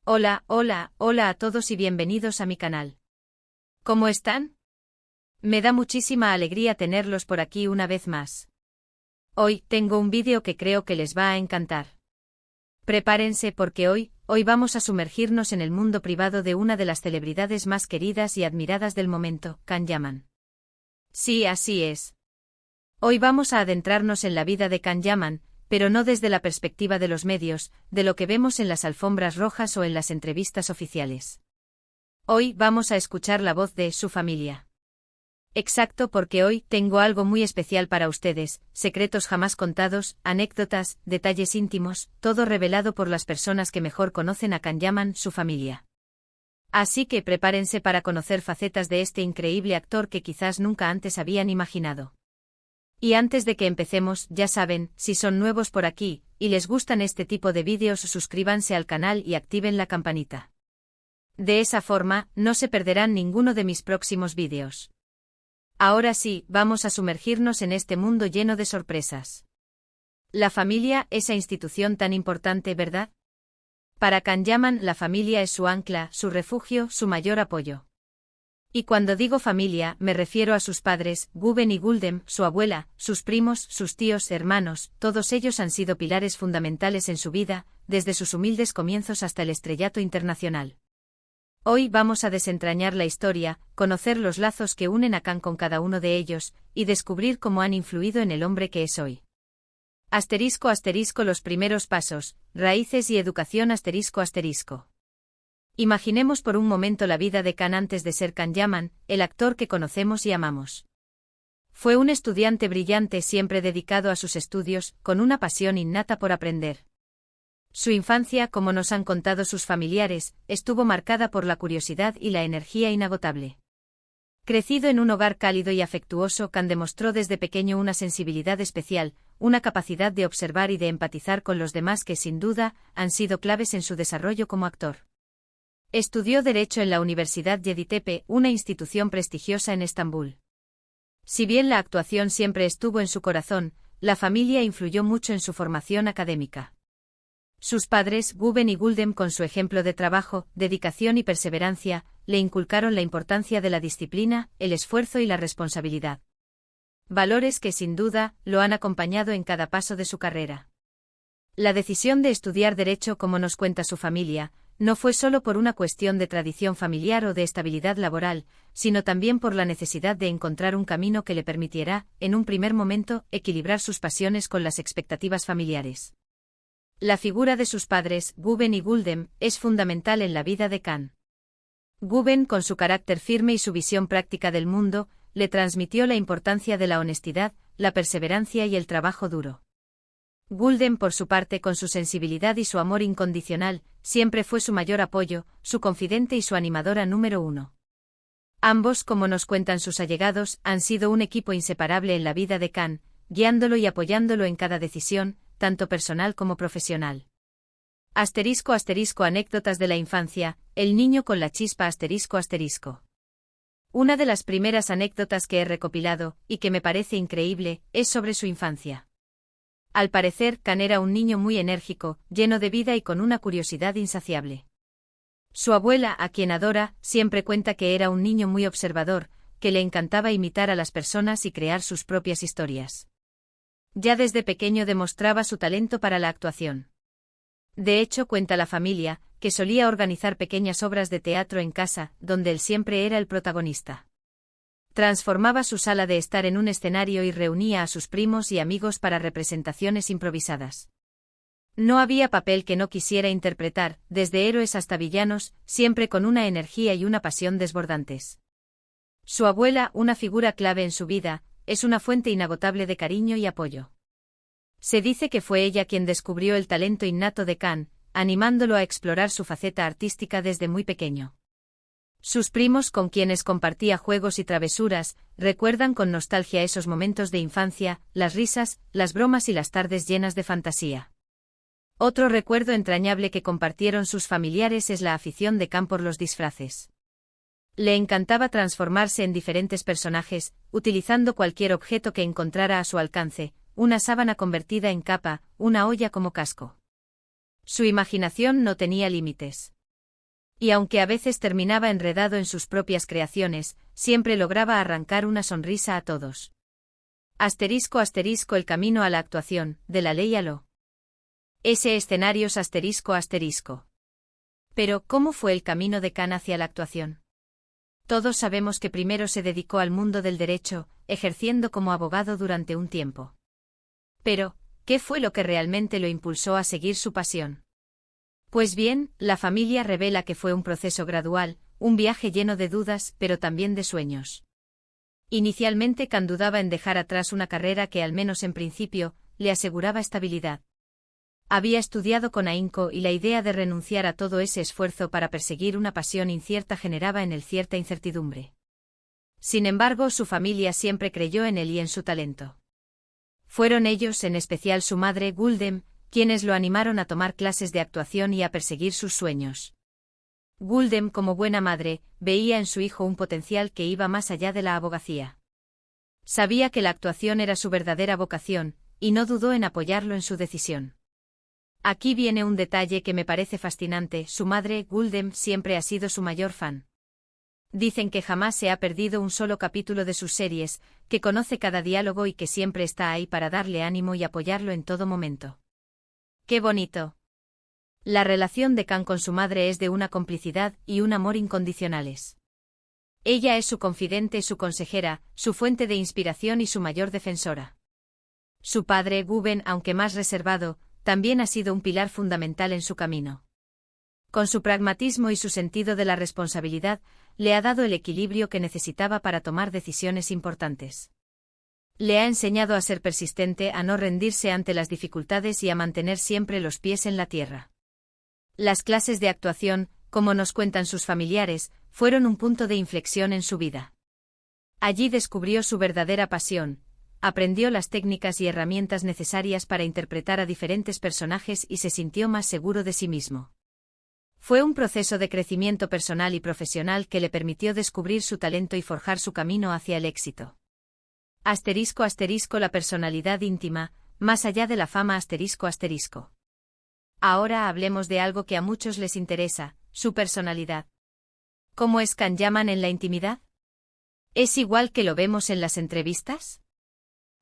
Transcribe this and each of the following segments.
Hola, hola, hola a todos y bienvenidos a mi canal. ¿Cómo están? Me da muchísima alegría tenerlos por aquí una vez más. Hoy tengo un vídeo que creo que les va a encantar. Prepárense porque hoy vamos a sumergirnos en el mundo privado de una de las celebridades más queridas y admiradas del momento, Can Yaman. Sí, así es. Hoy vamos a adentrarnos en la vida de Can Yaman, pero no desde la perspectiva de los medios, de lo que vemos en las alfombras rojas o en las entrevistas oficiales. Hoy vamos a escuchar la voz de su familia. Exacto, porque hoy tengo algo muy especial para ustedes, secretos jamás contados, anécdotas, detalles íntimos, todo revelado por las personas que mejor conocen a Can Yaman, su familia. Así que prepárense para conocer facetas de este increíble actor que quizás nunca antes habían imaginado. Y antes de que empecemos, ya saben, si son nuevos por aquí, y les gustan este tipo de vídeos, suscríbanse al canal y activen la campanita. De esa forma, no se perderán ninguno de mis próximos vídeos. Ahora sí, vamos a sumergirnos en este mundo lleno de sorpresas. La familia, esa institución tan importante, ¿verdad? Para Can Yaman, la familia es su ancla, su refugio, su mayor apoyo. Y cuando digo familia, me refiero a sus padres, Guben y Guldem, su abuela, sus primos, sus tíos, hermanos, todos ellos han sido pilares fundamentales en su vida, desde sus humildes comienzos hasta el estrellato internacional. Hoy vamos a desentrañar la historia, conocer los lazos que unen a Can con cada uno de ellos, y descubrir cómo han influido en el hombre que es hoy. Asterisco asterisco los primeros pasos, raíces y educación asterisco asterisco. Imaginemos por un momento la vida de Can antes de ser Can Yaman, el actor que conocemos y amamos. Fue un estudiante brillante siempre dedicado a sus estudios, con una pasión innata por aprender. Su infancia, como nos han contado sus familiares, estuvo marcada por la curiosidad y la energía inagotable. Crecido en un hogar cálido y afectuoso, Can demostró desde pequeño una sensibilidad especial, una capacidad de observar y de empatizar con los demás que sin duda han sido claves en su desarrollo como actor. Estudió Derecho en la Universidad Yeditepe, una institución prestigiosa en Estambul. Si bien la actuación siempre estuvo en su corazón, la familia influyó mucho en su formación académica. Sus padres, Guben y Guldem, con su ejemplo de trabajo, dedicación y perseverancia, le inculcaron la importancia de la disciplina, el esfuerzo y la responsabilidad. Valores que sin duda lo han acompañado en cada paso de su carrera. La decisión de estudiar Derecho, como nos cuenta su familia, no fue solo por una cuestión de tradición familiar o de estabilidad laboral, sino también por la necesidad de encontrar un camino que le permitiera, en un primer momento, equilibrar sus pasiones con las expectativas familiares. La figura de sus padres, Guben y Guldem, es fundamental en la vida de Can. Guben, con su carácter firme y su visión práctica del mundo, le transmitió la importancia de la honestidad, la perseverancia y el trabajo duro. Guldem, por su parte, con su sensibilidad y su amor incondicional, siempre fue su mayor apoyo, su confidente y su animadora número uno. Ambos, como nos cuentan sus allegados, han sido un equipo inseparable en la vida de Can, guiándolo y apoyándolo en cada decisión, tanto personal como profesional. Asterisco asterisco anécdotas de la infancia, el niño con la chispa asterisco asterisco. Una de las primeras anécdotas que he recopilado, y que me parece increíble, es sobre su infancia. Al parecer, Can era un niño muy enérgico, lleno de vida y con una curiosidad insaciable. Su abuela, a quien adora, siempre cuenta que era un niño muy observador, que le encantaba imitar a las personas y crear sus propias historias. Ya desde pequeño demostraba su talento para la actuación. De hecho, cuenta la familia, que solía organizar pequeñas obras de teatro en casa, donde él siempre era el protagonista. Transformaba su sala de estar en un escenario y reunía a sus primos y amigos para representaciones improvisadas. No había papel que no quisiera interpretar, desde héroes hasta villanos, siempre con una energía y una pasión desbordantes. Su abuela, una figura clave en su vida, es una fuente inagotable de cariño y apoyo. Se dice que fue ella quien descubrió el talento innato de Can, animándolo a explorar su faceta artística desde muy pequeño. Sus primos, con quienes compartía juegos y travesuras, recuerdan con nostalgia esos momentos de infancia, las risas, las bromas y las tardes llenas de fantasía. Otro recuerdo entrañable que compartieron sus familiares es la afición de Can por los disfraces. Le encantaba transformarse en diferentes personajes, utilizando cualquier objeto que encontrara a su alcance, una sábana convertida en capa, una olla como casco. Su imaginación no tenía límites. Y aunque a veces terminaba enredado en sus propias creaciones, siempre lograba arrancar una sonrisa a todos. Asterisco asterisco el camino a la actuación, de la ley a lo. Ese escenarios asterisco asterisco. Pero, ¿cómo fue el camino de Khan hacia la actuación? Todos sabemos que primero se dedicó al mundo del derecho, ejerciendo como abogado durante un tiempo. Pero, ¿qué fue lo que realmente lo impulsó a seguir su pasión? Pues bien, la familia revela que fue un proceso gradual, un viaje lleno de dudas, pero también de sueños. Inicialmente Khan dudaba en dejar atrás una carrera que al menos en principio, le aseguraba estabilidad. Había estudiado con ahínco y la idea de renunciar a todo ese esfuerzo para perseguir una pasión incierta generaba en él cierta incertidumbre. Sin embargo, su familia siempre creyó en él y en su talento. Fueron ellos, en especial su madre, Guldem, quienes lo animaron a tomar clases de actuación y a perseguir sus sueños. Guldem, como buena madre, veía en su hijo un potencial que iba más allá de la abogacía. Sabía que la actuación era su verdadera vocación, y no dudó en apoyarlo en su decisión. Aquí viene un detalle que me parece fascinante: su madre, Guldem, siempre ha sido su mayor fan. Dicen que jamás se ha perdido un solo capítulo de sus series, que conoce cada diálogo y que siempre está ahí para darle ánimo y apoyarlo en todo momento. ¡Qué bonito! La relación de Khan con su madre es de una complicidad y un amor incondicionales. Ella es su confidente, su consejera, su fuente de inspiración y su mayor defensora. Su padre, Guben, aunque más reservado, también ha sido un pilar fundamental en su camino. Con su pragmatismo y su sentido de la responsabilidad, le ha dado el equilibrio que necesitaba para tomar decisiones importantes. Le ha enseñado a ser persistente, a no rendirse ante las dificultades y a mantener siempre los pies en la tierra. Las clases de actuación, como nos cuentan sus familiares, fueron un punto de inflexión en su vida. Allí descubrió su verdadera pasión, aprendió las técnicas y herramientas necesarias para interpretar a diferentes personajes y se sintió más seguro de sí mismo. Fue un proceso de crecimiento personal y profesional que le permitió descubrir su talento y forjar su camino hacia el éxito. Asterisco asterisco la personalidad íntima, más allá de la fama asterisco asterisco. Ahora hablemos de algo que a muchos les interesa, su personalidad. ¿Cómo es Khan Yaman en la intimidad? ¿Es igual que lo vemos en las entrevistas?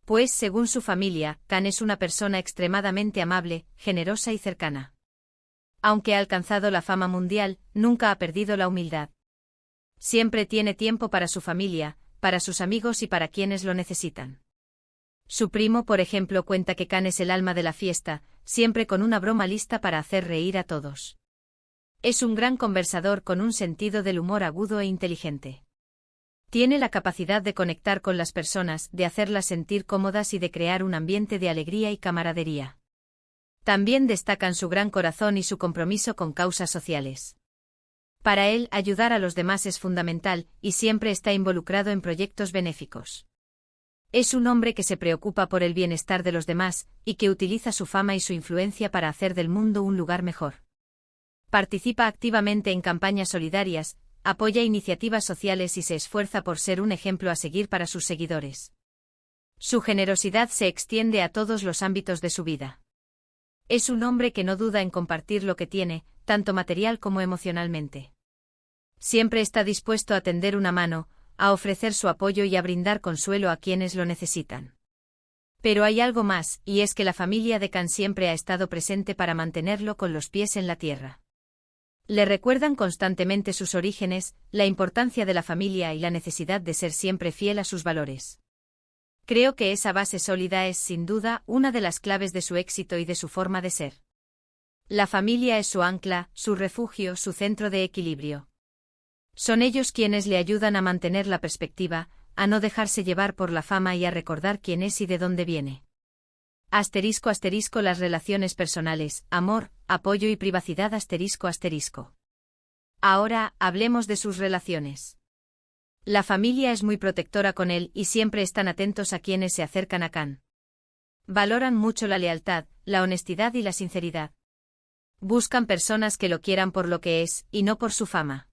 Pues según su familia, Khan es una persona extremadamente amable, generosa y cercana. Aunque ha alcanzado la fama mundial, nunca ha perdido la humildad. Siempre tiene tiempo para su familia, para sus amigos y para quienes lo necesitan. Su primo, por ejemplo, cuenta que Khan es el alma de la fiesta, siempre con una broma lista para hacer reír a todos. Es un gran conversador con un sentido del humor agudo e inteligente. Tiene la capacidad de conectar con las personas, de hacerlas sentir cómodas y de crear un ambiente de alegría y camaradería. También destacan su gran corazón y su compromiso con causas sociales. Para él, ayudar a los demás es fundamental, y siempre está involucrado en proyectos benéficos. Es un hombre que se preocupa por el bienestar de los demás, y que utiliza su fama y su influencia para hacer del mundo un lugar mejor. Participa activamente en campañas solidarias, apoya iniciativas sociales y se esfuerza por ser un ejemplo a seguir para sus seguidores. Su generosidad se extiende a todos los ámbitos de su vida. Es un hombre que no duda en compartir lo que tiene, tanto material como emocionalmente. Siempre está dispuesto a tender una mano, a ofrecer su apoyo y a brindar consuelo a quienes lo necesitan. Pero hay algo más, y es que la familia de Khan siempre ha estado presente para mantenerlo con los pies en la tierra. Le recuerdan constantemente sus orígenes, la importancia de la familia y la necesidad de ser siempre fiel a sus valores. Creo que esa base sólida es, sin duda, una de las claves de su éxito y de su forma de ser. La familia es su ancla, su refugio, su centro de equilibrio. Son ellos quienes le ayudan a mantener la perspectiva, a no dejarse llevar por la fama y a recordar quién es y de dónde viene. Asterisco asterisco las relaciones personales, amor, apoyo y privacidad asterisco asterisco. Ahora, hablemos de sus relaciones. La familia es muy protectora con él y siempre están atentos a quienes se acercan a Khan. Valoran mucho la lealtad, la honestidad y la sinceridad. Buscan personas que lo quieran por lo que es, y no por su fama.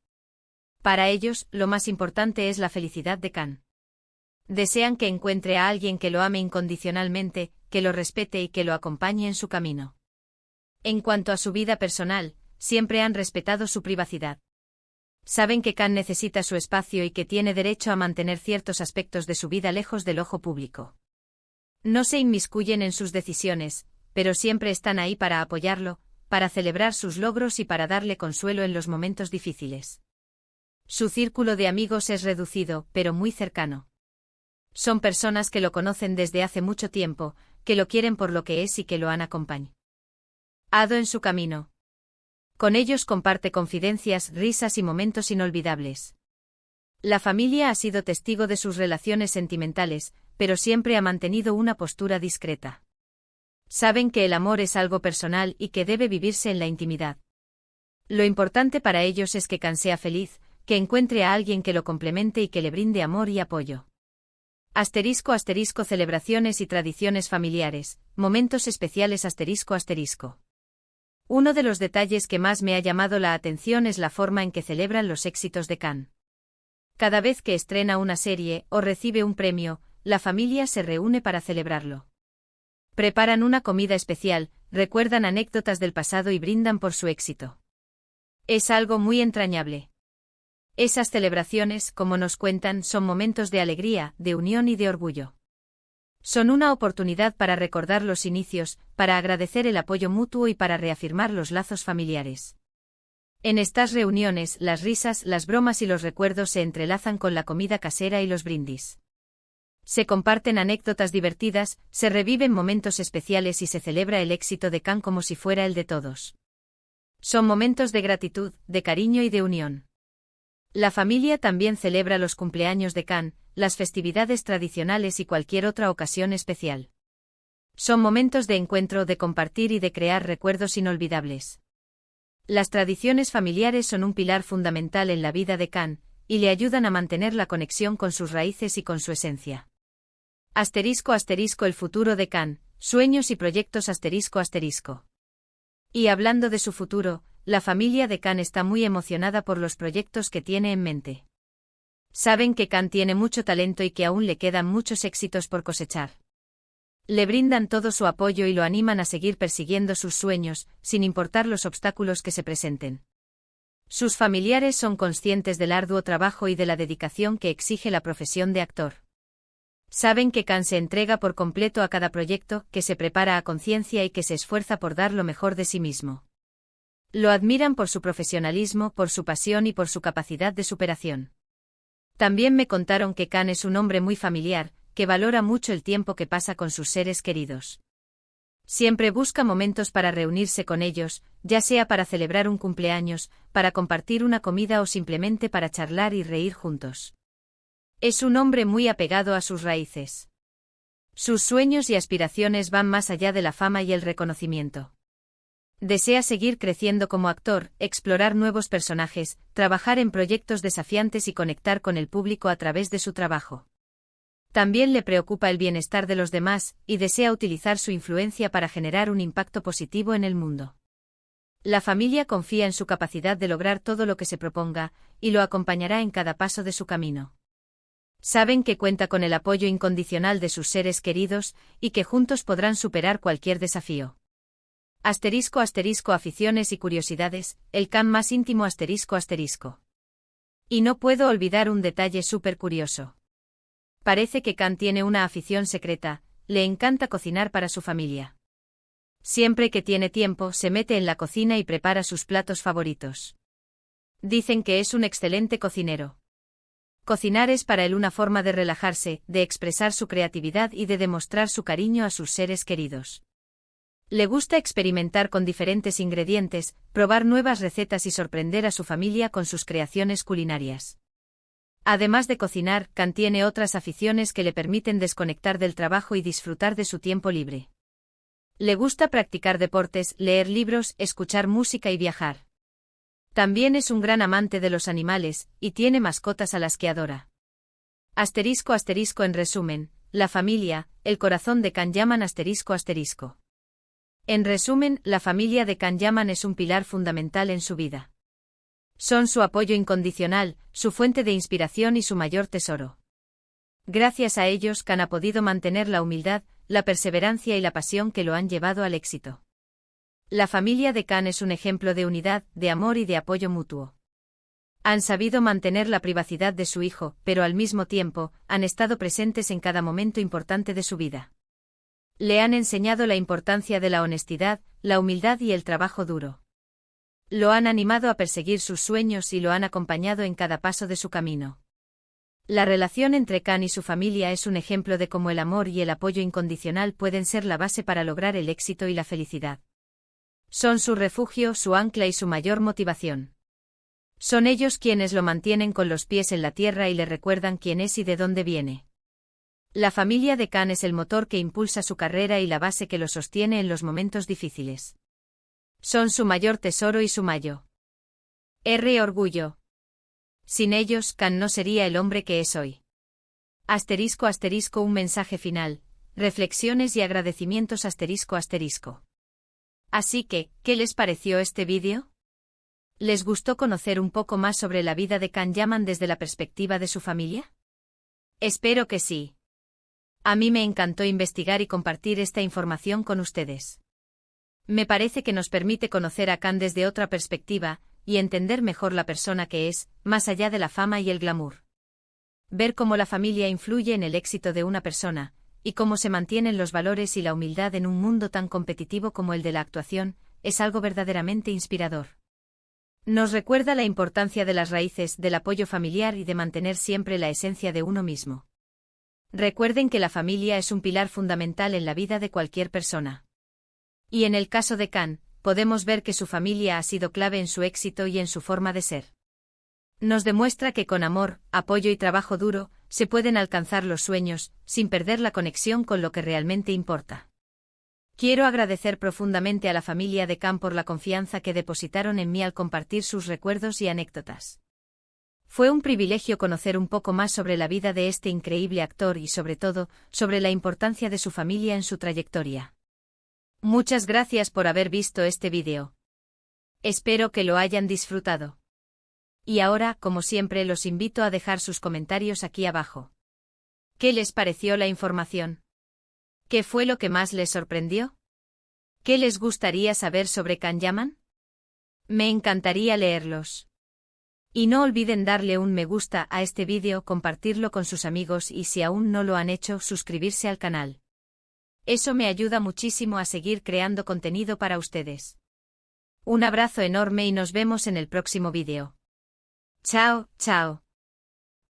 Para ellos, lo más importante es la felicidad de Khan. Desean que encuentre a alguien que lo ame incondicionalmente, que lo respete y que lo acompañe en su camino. En cuanto a su vida personal, siempre han respetado su privacidad. Saben que Khan necesita su espacio y que tiene derecho a mantener ciertos aspectos de su vida lejos del ojo público. No se inmiscuyen en sus decisiones, pero siempre están ahí para apoyarlo, para celebrar sus logros y para darle consuelo en los momentos difíciles. Su círculo de amigos es reducido, pero muy cercano. Son personas que lo conocen desde hace mucho tiempo, que lo quieren por lo que es y que lo han acompañado en su camino. Con ellos comparte confidencias, risas y momentos inolvidables. La familia ha sido testigo de sus relaciones sentimentales, pero siempre ha mantenido una postura discreta. Saben que el amor es algo personal y que debe vivirse en la intimidad. Lo importante para ellos es que Khan sea feliz, que encuentre a alguien que lo complemente y que le brinde amor y apoyo. *** Celebraciones y tradiciones familiares, momentos especiales ***. Uno de los detalles que más me ha llamado la atención es la forma en que celebran los éxitos de Khan. Cada vez que estrena una serie o recibe un premio, la familia se reúne para celebrarlo. Preparan una comida especial, recuerdan anécdotas del pasado y brindan por su éxito. Es algo muy entrañable. Esas celebraciones, como nos cuentan, son momentos de alegría, de unión y de orgullo. Son una oportunidad para recordar los inicios, para agradecer el apoyo mutuo y para reafirmar los lazos familiares. En estas reuniones, las risas, las bromas y los recuerdos se entrelazan con la comida casera y los brindis. Se comparten anécdotas divertidas, se reviven momentos especiales y se celebra el éxito de Khan como si fuera el de todos. Son momentos de gratitud, de cariño y de unión. La familia también celebra los cumpleaños de Khan, las festividades tradicionales y cualquier otra ocasión especial. Son momentos de encuentro, de compartir y de crear recuerdos inolvidables. Las tradiciones familiares son un pilar fundamental en la vida de Khan, y le ayudan a mantener la conexión con sus raíces y con su esencia. *** El futuro de Khan, sueños y proyectos ***. Y hablando de su futuro, la familia de Khan está muy emocionada por los proyectos que tiene en mente. Saben que Khan tiene mucho talento y que aún le quedan muchos éxitos por cosechar. Le brindan todo su apoyo y lo animan a seguir persiguiendo sus sueños, sin importar los obstáculos que se presenten. Sus familiares son conscientes del arduo trabajo y de la dedicación que exige la profesión de actor. Saben que Khan se entrega por completo a cada proyecto, que se prepara a conciencia y que se esfuerza por dar lo mejor de sí mismo. Lo admiran por su profesionalismo, por su pasión y por su capacidad de superación. También me contaron que Khan es un hombre muy familiar, que valora mucho el tiempo que pasa con sus seres queridos. Siempre busca momentos para reunirse con ellos, ya sea para celebrar un cumpleaños, para compartir una comida o simplemente para charlar y reír juntos. Es un hombre muy apegado a sus raíces. Sus sueños y aspiraciones van más allá de la fama y el reconocimiento. Desea seguir creciendo como actor, explorar nuevos personajes, trabajar en proyectos desafiantes y conectar con el público a través de su trabajo. También le preocupa el bienestar de los demás, y desea utilizar su influencia para generar un impacto positivo en el mundo. La familia confía en su capacidad de lograr todo lo que se proponga, y lo acompañará en cada paso de su camino. Saben que cuenta con el apoyo incondicional de sus seres queridos, y que juntos podrán superar cualquier desafío. Aficiones y curiosidades, el Khan más íntimo ***. Y no puedo olvidar un detalle súper curioso. Parece que Khan tiene una afición secreta, le encanta cocinar para su familia. Siempre que tiene tiempo se mete en la cocina y prepara sus platos favoritos. Dicen que es un excelente cocinero. Cocinar es para él una forma de relajarse, de expresar su creatividad y de demostrar su cariño a sus seres queridos. Le gusta experimentar con diferentes ingredientes, probar nuevas recetas y sorprender a su familia con sus creaciones culinarias. Además de cocinar, Khan tiene otras aficiones que le permiten desconectar del trabajo y disfrutar de su tiempo libre. Le gusta practicar deportes, leer libros, escuchar música y viajar. También es un gran amante de los animales, y tiene mascotas a las que adora. En resumen, la familia, el corazón de Khan Yaman ***. En resumen, la familia de Khan Yaman es un pilar fundamental en su vida. Son su apoyo incondicional, su fuente de inspiración y su mayor tesoro. Gracias a ellos Khan ha podido mantener la humildad, la perseverancia y la pasión que lo han llevado al éxito. La familia de Khan es un ejemplo de unidad, de amor y de apoyo mutuo. Han sabido mantener la privacidad de su hijo, pero al mismo tiempo, han estado presentes en cada momento importante de su vida. Le han enseñado la importancia de la honestidad, la humildad y el trabajo duro. Lo han animado a perseguir sus sueños y lo han acompañado en cada paso de su camino. La relación entre Khan y su familia es un ejemplo de cómo el amor y el apoyo incondicional pueden ser la base para lograr el éxito y la felicidad. Son su refugio, su ancla y su mayor motivación. Son ellos quienes lo mantienen con los pies en la tierra y le recuerdan quién es y de dónde viene. La familia de Khan es el motor que impulsa su carrera y la base que lo sostiene en los momentos difíciles. Son su mayor tesoro y su mayor orgullo. Sin ellos, Khan no sería el hombre que es hoy. *** Un mensaje final, reflexiones y agradecimientos ***. Así que, ¿qué les pareció este vídeo? ¿Les gustó conocer un poco más sobre la vida de Khan Yaman desde la perspectiva de su familia? Espero que sí. A mí me encantó investigar y compartir esta información con ustedes. Me parece que nos permite conocer a Khan desde otra perspectiva, y entender mejor la persona que es, más allá de la fama y el glamour. Ver cómo la familia influye en el éxito de una persona, y cómo se mantienen los valores y la humildad en un mundo tan competitivo como el de la actuación, es algo verdaderamente inspirador. Nos recuerda la importancia de las raíces, del apoyo familiar y de mantener siempre la esencia de uno mismo. Recuerden que la familia es un pilar fundamental en la vida de cualquier persona. Y en el caso de Khan, podemos ver que su familia ha sido clave en su éxito y en su forma de ser. Nos demuestra que con amor, apoyo y trabajo duro, se pueden alcanzar los sueños, sin perder la conexión con lo que realmente importa. Quiero agradecer profundamente a la familia de Khan por la confianza que depositaron en mí al compartir sus recuerdos y anécdotas. Fue un privilegio conocer un poco más sobre la vida de este increíble actor y sobre todo, sobre la importancia de su familia en su trayectoria. Muchas gracias por haber visto este vídeo. Espero que lo hayan disfrutado. Y ahora, como siempre, los invito a dejar sus comentarios aquí abajo. ¿Qué les pareció la información? ¿Qué fue lo que más les sorprendió? ¿Qué les gustaría saber sobre Khan Yaman? Me encantaría leerlos. Y no olviden darle un me gusta a este vídeo, compartirlo con sus amigos y si aún no lo han hecho, suscribirse al canal. Eso me ayuda muchísimo a seguir creando contenido para ustedes. Un abrazo enorme y nos vemos en el próximo vídeo. Chao, chao.